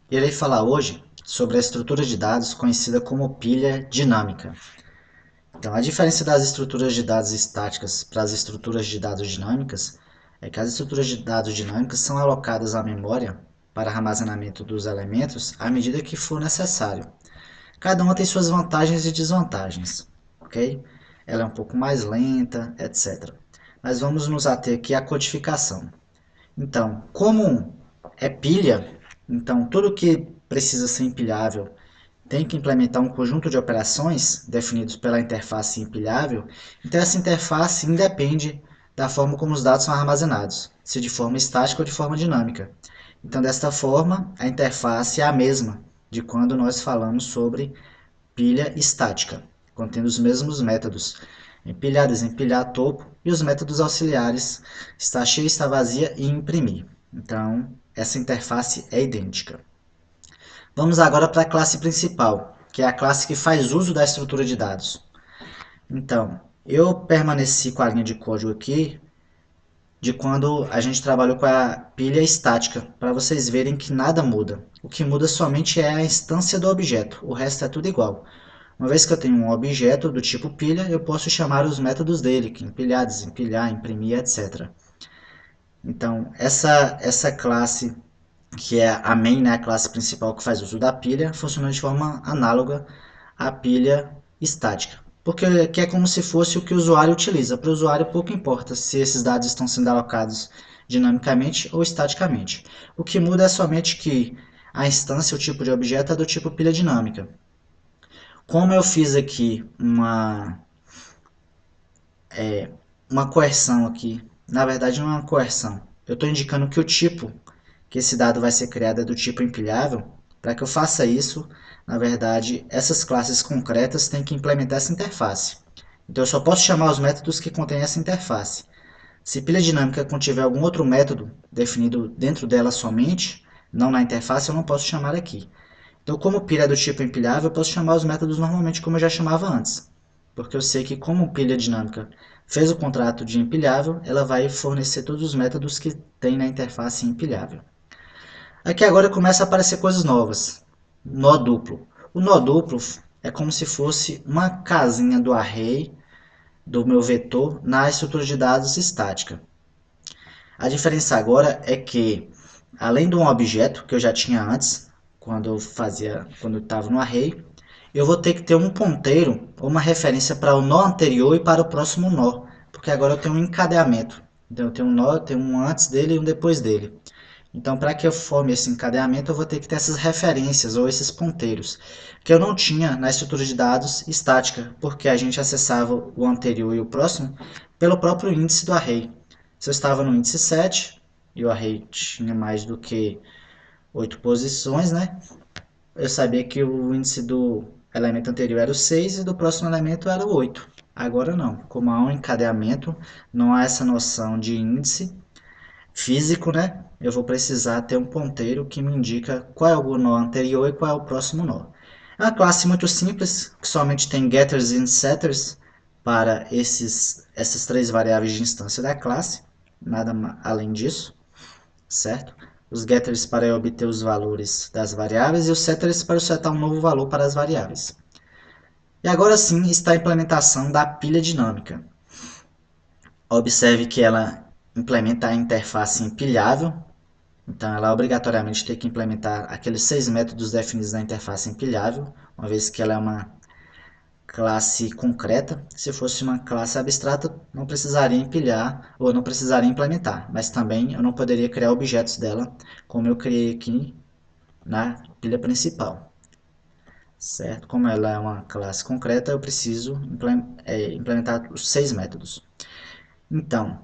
Irei falar hoje sobre a estrutura de dados conhecida como pilha dinâmica. Então, a diferença das estruturas de dados estáticas para as estruturas de dados dinâmicas é que as estruturas de dados dinâmicas são alocadas à memória para armazenamento dos elementos à medida que for necessário. Cada uma tem suas vantagens e desvantagens, ok? Ela é um pouco mais lenta, etc. Mas vamos nos ater aqui à codificação. Então, como é pilha, então tudo que precisa ser empilhável tem que implementar um conjunto de operações definidos pela interface empilhável, então essa interface independe da forma como os dados são armazenados, se de forma estática ou de forma dinâmica. Então, desta forma, a interface é a mesma de quando nós falamos sobre pilha estática, contendo os mesmos métodos empilhar, desempilhar, topo e os métodos auxiliares está cheia, está vazia e imprimir. Então, essa interface é idêntica. Vamos agora para a classe principal, que é a classe que faz uso da estrutura de dados. Então, eu permaneci com a linha de código aqui de quando a gente trabalhou com a pilha estática, para vocês verem que nada muda. O que muda somente é a instância do objeto, o resto é tudo igual. Uma vez que eu tenho um objeto do tipo pilha, eu posso chamar os métodos dele, que empilhar, desempilhar, imprimir, etc. Então, essa classe, que é a main, né, a classe principal que faz uso da pilha, funciona de forma análoga à pilha estática. Porque que é como se fosse o que o usuário utiliza. Para o usuário pouco importa se esses dados estão sendo alocados dinamicamente ou estaticamente. O que muda é somente que a instância, o tipo de objeto, é do tipo pilha dinâmica. Como eu fiz aqui uma coerção aqui, na verdade não é uma coerção, eu estou indicando que o tipo que esse dado vai ser criado é do tipo empilhável. Para que eu faça isso, na verdade, essas classes concretas têm que implementar essa interface. Então eu só posso chamar os métodos que contêm essa interface. Se pilha dinâmica contiver algum outro método definido dentro dela somente, não na interface, eu não posso chamar aqui. Então, como pilha é do tipo empilhável, eu posso chamar os métodos normalmente como eu já chamava antes. Porque eu sei que como pilha dinâmica fez o contrato de empilhável, ela vai fornecer todos os métodos que tem na interface empilhável. Aqui agora começa a aparecer coisas novas. Nó duplo. O nó duplo é como se fosse uma casinha do array do meu vetor na estrutura de dados estática. A diferença agora é que, além de um objeto que eu já tinha antes, quando eu estava no array, eu vou ter que ter um ponteiro ou uma referência para o nó anterior e para o próximo nó, porque agora eu tenho um encadeamento. Então eu tenho um nó, eu tenho um antes dele e um depois dele. Então, para que eu forme esse encadeamento, eu vou ter que ter essas referências ou esses ponteiros, que eu não tinha na estrutura de dados estática, porque a gente acessava o anterior e o próximo pelo próprio índice do array. Se eu estava no índice 7 e o array tinha mais do que 8 posições, né? Eu sabia que o índice do elemento anterior era o 6 e do próximo elemento era o 8. Agora não, como há um encadeamento, não há essa noção de índice físico, né? Eu vou precisar ter um ponteiro que me indica qual é o nó anterior e qual é o próximo nó. É uma classe muito simples, que somente tem getters e setters para essas três variáveis de instância da classe, nada além disso, certo? Os getters para obter os valores das variáveis e os setters para setar um novo valor para as variáveis. E agora sim está a implementação da pilha dinâmica. Observe que ela implementa a interface empilhável. Então, ela obrigatoriamente tem que implementar aqueles 6 métodos definidos na interface empilhável, uma vez que ela é uma classe concreta. Se fosse uma classe abstrata, não precisaria empilhar ou não precisaria implementar, mas também eu não poderia criar objetos dela, como eu criei aqui na pilha principal. Certo? Como ela é uma classe concreta, eu preciso implementar os 6 métodos. Então,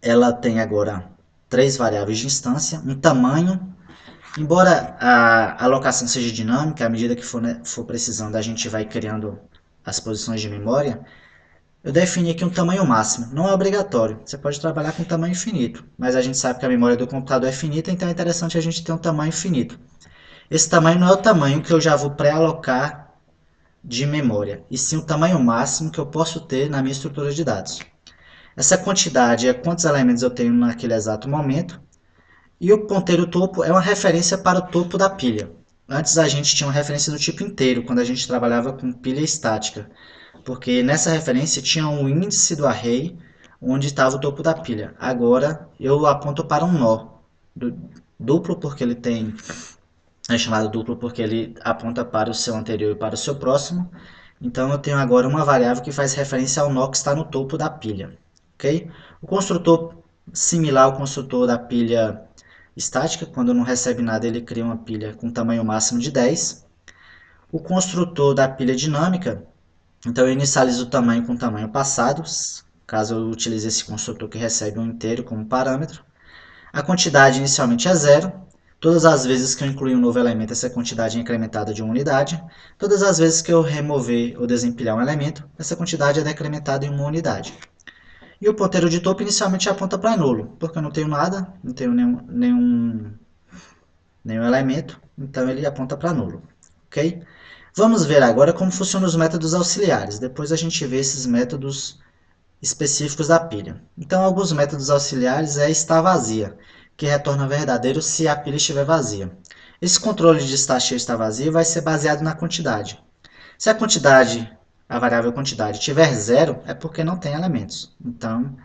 ela tem agora 3 variáveis de instância, um tamanho. Embora a alocação seja dinâmica, à medida que for precisando, a gente vai criando as posições de memória. Eu defini aqui um tamanho máximo. Não é obrigatório. Você pode trabalhar com tamanho infinito, mas a gente sabe que a memória do computador é finita, então é interessante a gente ter um tamanho finito. Esse tamanho não é o tamanho que eu já vou pré-alocar de memória, e sim o tamanho máximo que eu posso ter na minha estrutura de dados. Essa quantidade é quantos elementos eu tenho naquele exato momento, E o ponteiro topo é uma referência para o topo da pilha. Antes a gente tinha uma referência do tipo inteiro, quando a gente trabalhava com pilha estática, porque nessa referência tinha um índice do array onde estava o topo da pilha. Agora eu aponto para um nó duplo, porque ele tem é chamado duplo porque ele aponta para o seu anterior e para o seu próximo. Então eu tenho agora uma variável que faz referência ao nó que está no topo da pilha. Okay? O construtor similar ao construtor da pilha estática, quando não recebe nada ele cria uma pilha com tamanho máximo de 10. O construtor da pilha dinâmica, então eu inicializo o tamanho com o tamanho passado, caso eu utilize esse construtor que recebe um inteiro como parâmetro. A quantidade inicialmente é zero. Todas as vezes que eu incluir um novo elemento, essa quantidade é incrementada de uma unidade. Todas as vezes que eu remover ou desempilhar um elemento, essa quantidade é decrementada em uma unidade. E o ponteiro de topo inicialmente aponta para nulo, porque eu não tenho nada, não tenho nenhum elemento, então ele aponta para nulo. Okay? Vamos ver agora como funcionam os métodos auxiliares. Depois a gente vê esses métodos específicos da pilha. Então, alguns métodos auxiliares é está vazia, que retorna verdadeiro se a pilha estiver vazia. Esse controle de está cheio ou está vazio vai ser baseado na quantidade. Se a quantidade, a variável quantidade, tiver zero, é porque não tem elementos. Então,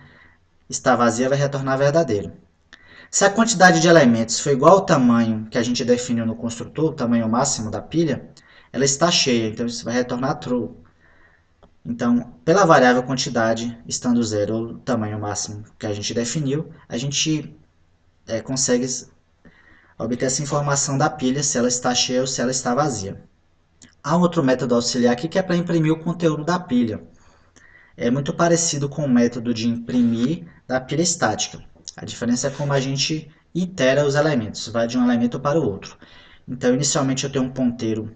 está vazia vai retornar verdadeiro. Se a quantidade de elementos for igual ao tamanho que a gente definiu no construtor, o tamanho máximo da pilha, ela está cheia, então isso vai retornar true. Então, pela variável quantidade, estando zero o tamanho máximo que a gente definiu, a gente consegue obter essa informação da pilha, se ela está cheia ou se ela está vazia. Há um outro método auxiliar aqui que é para imprimir o conteúdo da pilha. É muito parecido com o método de imprimir da pilha estática. A diferença é como a gente itera os elementos, vai de um elemento para o outro. Então, inicialmente eu tenho um ponteiro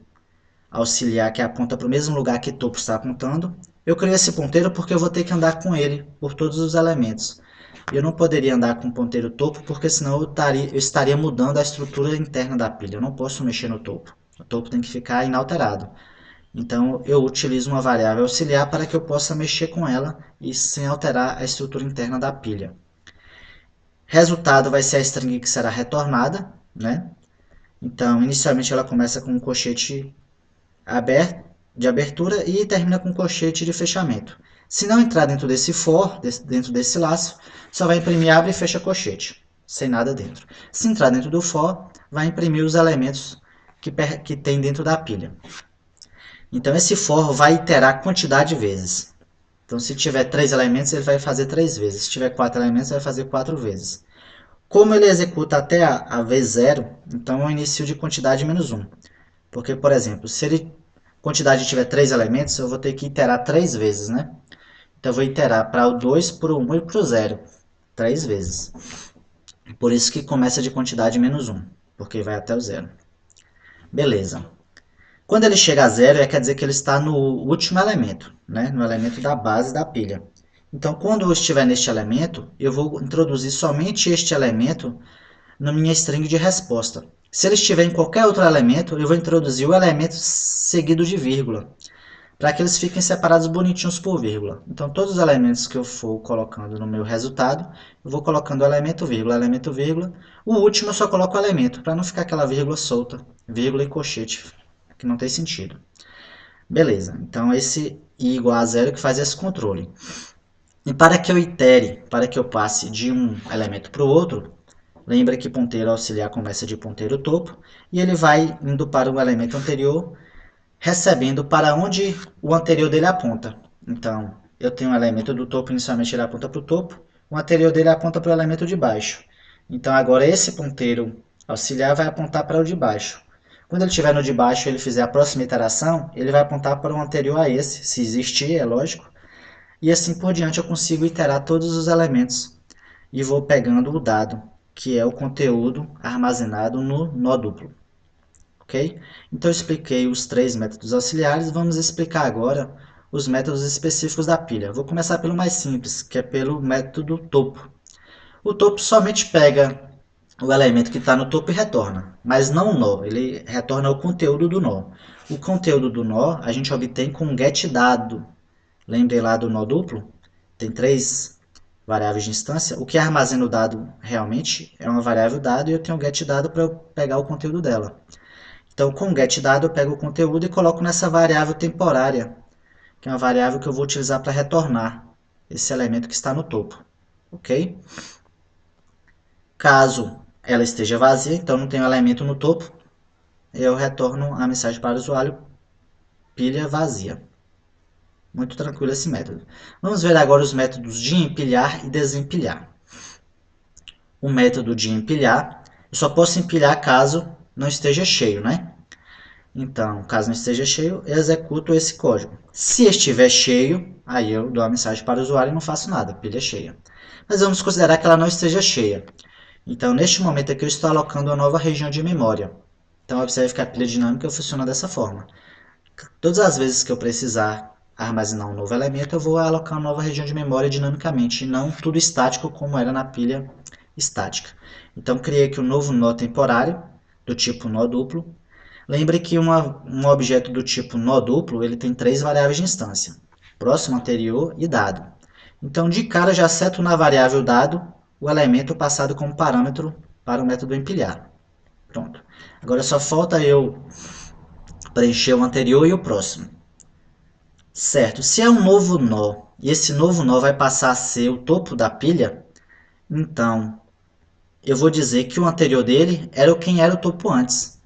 auxiliar que aponta para o mesmo lugar que topo está apontando. Eu criei esse ponteiro porque eu vou ter que andar com ele por todos os elementos. Eu não poderia andar com o ponteiro topo porque senão eu estaria mudando a estrutura interna da pilha. Eu não posso mexer no topo. O topo tem que ficar inalterado. Então eu utilizo uma variável auxiliar para que eu possa mexer com ela e sem alterar a estrutura interna da pilha. Resultado vai ser a string que será retornada, né? Então inicialmente ela começa com um colchete de abertura e termina com colchete de fechamento. Se não entrar dentro desse for, dentro desse laço, só vai imprimir abre e fecha colchete, sem nada dentro. Se entrar dentro do for, vai imprimir os elementos que tem dentro da pilha. Então esse for vai iterar quantidade de vezes. Então se tiver 3 elementos, ele vai fazer 3 vezes. Se tiver 4 elementos, ele vai fazer 4 vezes. Como ele executa até a vez 0, então é o início de quantidade menos 1. Porque, por exemplo, se ele quantidade tiver 3 elementos, eu vou ter que iterar 3 vezes, né? Então eu vou iterar para o 2, para o 1 e para o 0. 3 vezes. Por isso que começa de quantidade menos 1, porque vai até o 0. Beleza. Quando ele chega a 0, quer dizer que ele está no último elemento, né? No elemento da base da pilha. Então, quando eu estiver neste elemento, eu vou introduzir somente este elemento na minha string de resposta. Se ele estiver em qualquer outro elemento, eu vou introduzir o elemento seguido de vírgula, para que eles fiquem separados bonitinhos por vírgula. Então, todos os elementos que eu for colocando no meu resultado, eu vou colocando elemento, vírgula. O último eu só coloco o elemento, para não ficar aquela vírgula solta, vírgula e colchete, que não tem sentido. Beleza, então esse i igual a zero que faz esse controle. E para que eu itere, para que eu passe de um elemento para o outro, lembra que ponteiro auxiliar começa de ponteiro topo, e ele vai indo para o elemento anterior, recebendo para onde o anterior dele aponta. Então, eu tenho um elemento do topo, inicialmente ele aponta para o topo, o anterior dele aponta para o elemento de baixo. Então, agora esse ponteiro auxiliar vai apontar para o de baixo. Quando ele estiver no de baixo e ele fizer a próxima iteração, ele vai apontar para o anterior a esse, se existir, é lógico. E assim por diante eu consigo iterar todos os elementos e vou pegando o dado, que é o conteúdo armazenado no nó duplo. Ok? Então eu expliquei os 3 métodos auxiliares, vamos explicar agora os métodos específicos da pilha. Vou começar pelo mais simples, que é pelo método topo. O topo somente pega o elemento que está no topo e retorna, mas não o nó, ele retorna o conteúdo do nó. O conteúdo do nó a gente obtém com getDado. Lembrem lá do nó duplo? Tem 3 variáveis de instância, o que armazena o dado realmente é uma variável dado e eu tenho o getDado para eu pegar o conteúdo dela. Então, com o getDado eu pego o conteúdo e coloco nessa variável temporária, que é uma variável que eu vou utilizar para retornar esse elemento que está no topo. Ok? Caso ela esteja vazia, então não tem um elemento no topo, eu retorno a mensagem para o usuário, pilha vazia. Muito tranquilo esse método. Vamos ver agora os métodos de empilhar e desempilhar. O método de empilhar, eu só posso empilhar caso não esteja cheio, né? Então, caso não esteja cheio, eu executo esse código. Se estiver cheio, aí eu dou a mensagem para o usuário e não faço nada, pilha cheia. Mas vamos considerar que ela não esteja cheia. Então, neste momento aqui, eu estou alocando uma nova região de memória. Então, observe que a pilha dinâmica funciona dessa forma. Todas as vezes que eu precisar armazenar um novo elemento, eu vou alocar uma nova região de memória dinamicamente, e não tudo estático como era na pilha estática. Então, criei aqui um novo nó temporário, do tipo nó duplo. Lembre que um objeto do tipo nó duplo ele tem três variáveis de instância: próximo, anterior e dado. Então, de cara, já seto na variável dado o elemento passado como parâmetro para o método empilhar. Pronto. Agora só falta eu preencher o anterior e o próximo. Certo, se é um novo nó e esse novo nó vai passar a ser o topo da pilha, então eu vou dizer que o anterior dele era quem era o topo antes.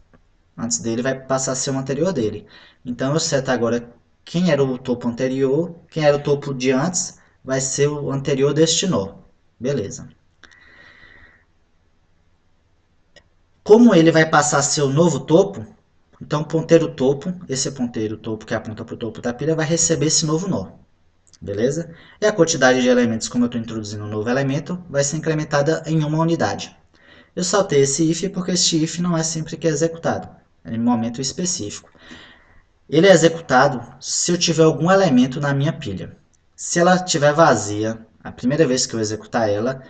Antes dele vai passar a ser o anterior dele. Então eu seto agora quem era o topo anterior, quem era o topo de antes, vai ser o anterior deste nó. Beleza. Como ele vai passar a ser o novo topo, então o ponteiro topo, esse ponteiro topo que aponta para o topo da pilha, vai receber esse novo nó. Beleza? E a quantidade de elementos, como eu estou introduzindo um novo elemento, vai ser incrementada em uma unidade. Eu saltei esse if porque este if não é sempre que é executado, é em um momento específico. Ele é executado se eu tiver algum elemento na minha pilha. Se ela estiver vazia, a primeira vez que eu executar ela,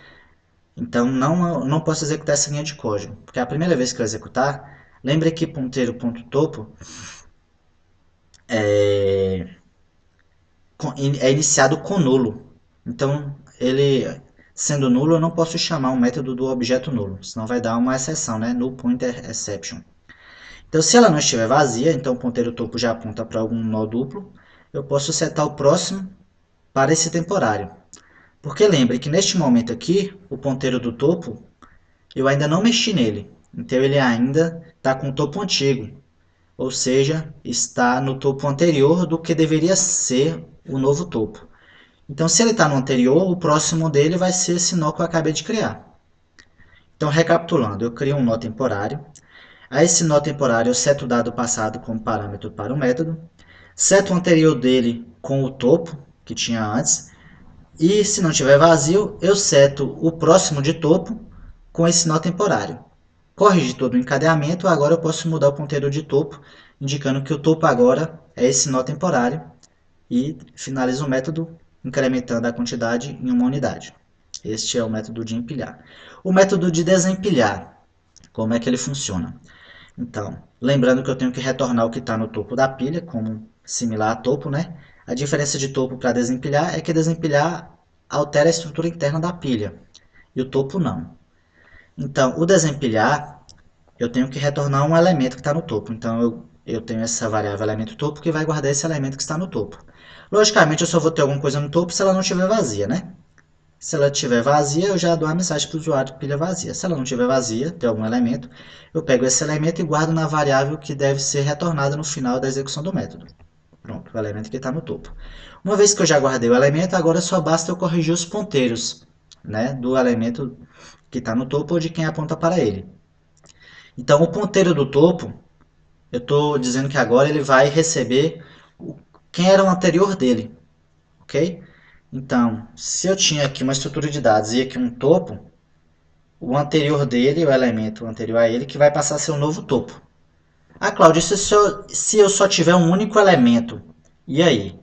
então não posso executar essa linha de código, porque a primeira vez que eu executar, lembre que ponteiro.topo é, é iniciado com nulo. Então, ele sendo nulo, eu não posso chamar um método do objeto nulo, senão vai dar uma exceção, né? Null pointer exception. Então, se ela não estiver vazia, então o ponteiro topo já aponta para algum nó duplo, eu posso setar o próximo para esse temporário. Porque lembre que neste momento aqui, o ponteiro do topo, eu ainda não mexi nele. Então ele ainda está com o topo antigo, ou seja, está no topo anterior do que deveria ser o novo topo. Então, se ele está no anterior, o próximo dele vai ser esse nó que eu acabei de criar. Então, recapitulando, eu crio um nó temporário. A esse nó temporário eu seto o dado passado como parâmetro para o método. Seto o anterior dele com o topo, que tinha antes. E se não tiver vazio, eu seto o próximo de topo com esse nó temporário. Corrigi todo o encadeamento, agora eu posso mudar o ponteiro de topo, indicando que o topo agora é esse nó temporário e finalizo o método incrementando a quantidade em uma unidade. Este é o método de empilhar. O método de desempilhar, como é que ele funciona? Então, lembrando que eu tenho que retornar o que está no topo da pilha, como similar a topo, né? A diferença de topo para desempilhar é que desempilhar altera a estrutura interna da pilha e o topo não. Então, o desempilhar, eu tenho que retornar um elemento que está no topo. Então, eu tenho essa variável elemento topo que vai guardar esse elemento que está no topo. Logicamente, eu só vou ter alguma coisa no topo se ela não estiver vazia, né? Se ela estiver vazia, eu já dou a mensagem para o usuário de pilha vazia. Se ela não estiver vazia, tem algum elemento, eu pego esse elemento e guardo na variável que deve ser retornada no final da execução do método. Pronto, o elemento que está no topo. Uma vez que eu já guardei o elemento, agora só basta eu corrigir os ponteiros, né, do elemento que está no topo ou de quem aponta para ele. Então, o ponteiro do topo, eu estou dizendo que agora ele vai receber quem era o anterior dele, ok? Então, se eu tinha aqui uma estrutura de dados e aqui um topo, o anterior dele, o elemento anterior a ele, que vai passar a ser o novo topo. Ah, Cláudio, se eu só tiver um único elemento, e aí?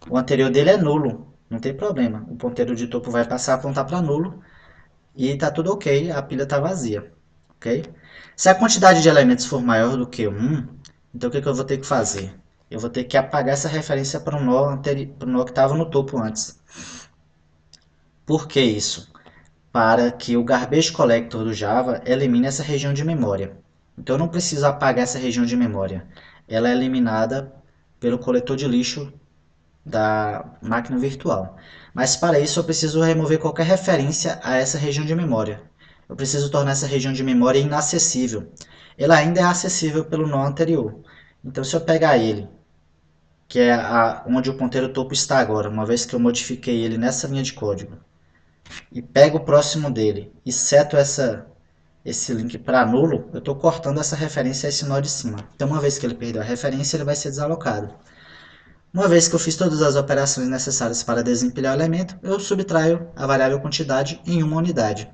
O anterior dele é nulo, não tem problema. O ponteiro de topo vai passar a apontar para nulo e está tudo ok, a pilha está vazia. Ok? Se a quantidade de elementos for maior do que 1, então o que eu vou ter que fazer? Eu vou ter que apagar essa referência para o nó que estava no topo antes. Por que isso? Para que o garbage collector do Java elimine essa região de memória. Então eu não preciso apagar essa região de memória. Ela é eliminada pelo coletor de lixo da máquina virtual. Mas para isso eu preciso remover qualquer referência a essa região de memória. Eu preciso tornar essa região de memória inacessível. Ela ainda é acessível pelo nó anterior. Então se eu pegar ele, que é onde o ponteiro topo está agora, uma vez que eu modifiquei ele nessa linha de código, e pego o próximo dele e seto esse link para nulo, eu estou cortando essa referência a esse nó de cima. Então uma vez que ele perdeu a referência, ele vai ser desalocado. Uma vez que eu fiz todas as operações necessárias para desempilhar o elemento, eu subtraio a variável quantidade em uma unidade.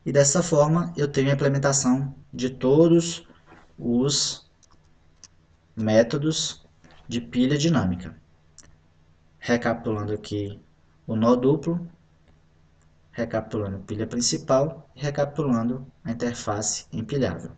E dessa forma eu tenho a implementação de todos os métodos de pilha dinâmica. Recapitulando aqui o nó duplo, recapitulando pilha principal e recapitulando a interface empilhável.